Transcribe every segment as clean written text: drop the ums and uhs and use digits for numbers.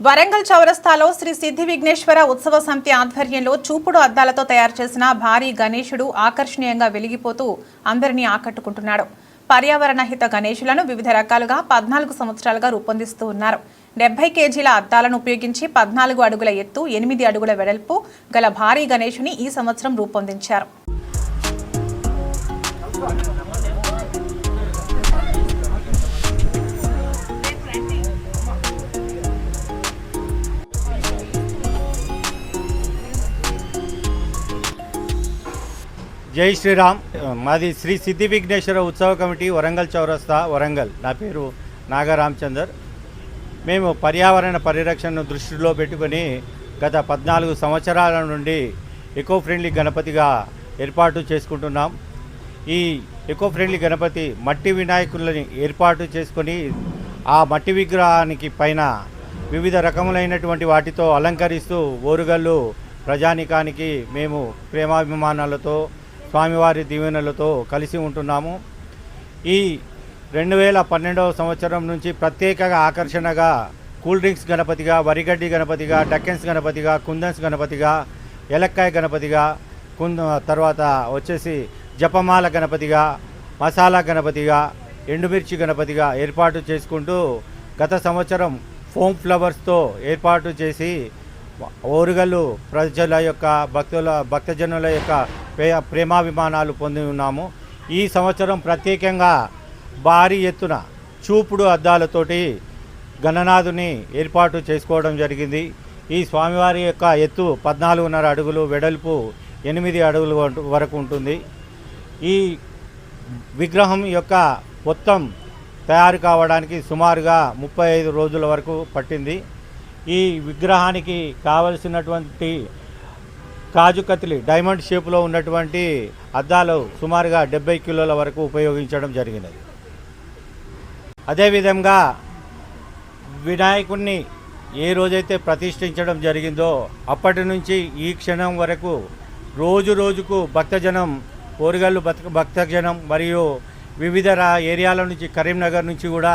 వరంగల్ చౌరస్తాలో శ్రీ సిద్ధి విఘ్నేశ్వర ఉత్సవ సమితి ఆధ్వర్యంలో చూపుడు అద్దాలతో తయారు చేసిన భారీ గణేశుడు ఆకర్షణీయంగా వెలిగిపోతూ అందరినీ ఆకట్టుకుంటున్నాడు. పర్యావరణ హిత గణేశులను వివిధ రకాలుగా 14 సంవత్సరాలుగా రూపొందిస్తూ ఉన్నారు. 70 కేజీల అద్దాలను ఉపయోగించి 14 అడుగుల ఎత్తు, 8 అడుగుల వెడల్పు గల భారీ గణేశుని ఈ సంవత్సరం రూపొందించారు. జై శ్రీరామ్. మాది శ్రీ సిద్ధి విఘ్నేశ్వర ఉత్సవ కమిటీ వరంగల్ చౌరస్తా వరంగల్. నా పేరు నాగరామచందర్. మేము పర్యావరణ పరిరక్షణను దృష్టిలో పెట్టుకొని గత 14 సంవత్సరాల నుండి ఎకో ఫ్రెండ్లీ గణపతిగా ఏర్పాటు చేసుకుంటున్నాం. ఈ ఎకో ఫ్రెండ్లీ గణపతి మట్టి వినాయకులని ఏర్పాటు చేసుకొని ఆ మట్టి విగ్రహానికి పైన వివిధ రకములైనటువంటి వాటితో అలంకరిస్తూ ఓరుగల్లు ప్రజానికానికి మేము ప్రేమాభిమానాలతో స్వామివారి దీవెనలతో కలిసి ఉంటున్నాము. ఈ 2012వ సంవత్సరం నుంచి ప్రత్యేకంగా ఆకర్షణగా కూల్ డ్రింక్స్ గణపతిగా, వరిగడ్డి గణపతిగా, డక్కెన్స్ గణపతిగా, కుందన్స్ గణపతిగా, ఎలక్కాయ గణపతిగా, తర్వాత వచ్చేసి జపమాల గణపతిగా, మసాలా గణపతిగా, ఎండుమిర్చి గణపతిగా ఏర్పాటు చేసుకుంటూ గత సంవత్సరం ఫోమ్ ఫ్లవర్స్తో ఏర్పాటు చేసి ఓరుగల్లు ప్రజల యొక్క భక్తజనుల యొక్క ప్రేమాభిమానాలు పొంది ఉన్నాము. ఈ సంవత్సరం ప్రత్యేకంగా భారీ ఎత్తున చూపుడు అద్దాలతోటి గణనాథుని ఏర్పాటు చేసుకోవడం జరిగింది. ఈ స్వామివారి యొక్క ఎత్తు 14.5 అడుగులు, వెడల్పు 8 అడుగుల వరకు ఉంటుంది. ఈ విగ్రహం యొక్క మొత్తం తయారు కావడానికి సుమారుగా 35 రోజుల వరకు పట్టింది. ఈ విగ్రహానికి కావలసినటువంటి కాజు కత్తిలి డైమండ్ షేప్లో ఉన్నటువంటి అద్దాలు సుమారుగా 70 కిలోల వరకు ఉపయోగించడం జరిగినది. అదేవిధంగా వినాయకుడిని ఏ రోజైతే ప్రతిష్ఠించడం జరిగిందో అప్పటి నుంచి ఈ క్షణం వరకు రోజుకు భక్తజనం, ఓరుగల్లు భక్తజనం మరియు వివిధ ఏరియాల నుంచి, కరీంనగర్ నుంచి కూడా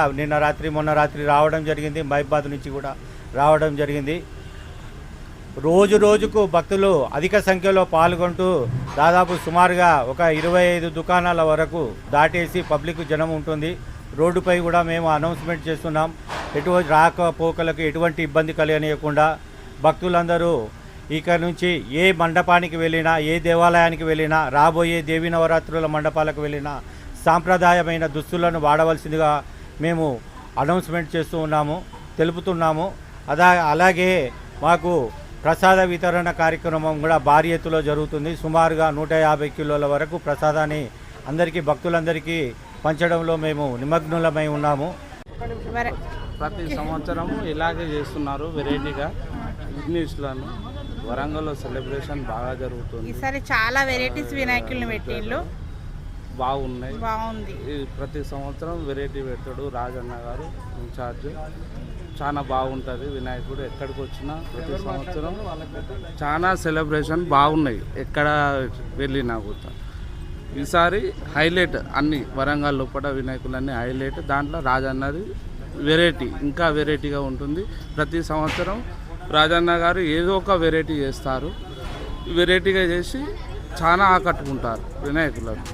మొన్న రాత్రి రావడం జరిగింది. మహబాద్ నుంచి కూడా రావడం జరిగింది. రోజుకు భక్తులు అధిక సంఖ్యలో పాల్గొంటూ దాదాపు సుమారుగా ఒక 25 దుకాణాల వరకు దాటేసి పబ్లిక్ జనం ఉంటుంది. రోడ్డుపై కూడా మేము అనౌన్స్మెంట్ చేస్తున్నాం. ఎటువంటి రాకపోకలకు ఎటువంటి ఇబ్బంది కలగనీయకుండా భక్తులందరూ ఇక నుంచి ఏ మండపానికి వెళ్ళినా, ఏ దేవాలయానికి వెళ్ళినా, రాబోయే దేవీ నవరాత్రుల మండపాలకు వెళ్ళినా సాంప్రదాయమైన దుస్తులను వాడవలసిందిగా మేము అనౌన్స్మెంట్ చేస్తూ ఉన్నాము, తెలుపుతున్నాము. అలాగే మాకు ప్రసాద వితరణ కార్యక్రమం కూడా భారీ ఎత్తులో జరుగుతుంది. సుమారుగా 150 కిలోల వరకు ప్రసాదాన్ని భక్తులందరికీ పంచడంలో మేము నిమగ్నులమై ఉన్నాము. ప్రతి సంవత్సరం ఇలాగే చేస్తున్నారు వెరైటీగా విఘ్నేశ్వరులను. వరంగల్లో సెలబ్రేషన్ బాగా జరుగుతుంది. ఈసారి చాలా వెరైటీస్ వినాయకులను పెట్టిళ్ళు, బాగుంది. ప్రతి సంవత్సరం వెరైటీ పెడతాడు రాజన్న గారు ఇన్ఛార్జ్. చాలా బాగుంటుంది వినాయకుడు. ఎక్కడికి వచ్చినా ప్రతి సంవత్సరం చాలా సెలబ్రేషన్ బాగున్నాయి. ఎక్కడ వెళ్ళినా కూడా ఈసారి హైలైట్ అన్ని వరంగల్ లోపల వినాయకులన్నీ హైలైట్. దాంట్లో రాజన్నది వెరైటీ, ఇంకా వెరైటీగా ఉంటుంది. ప్రతి సంవత్సరం రాజన్న గారు ఏదో ఒక వెరైటీ చేస్తారు. వెరైటీగా చేసి చాలా ఆకట్టుకుంటారు వినాయకులను.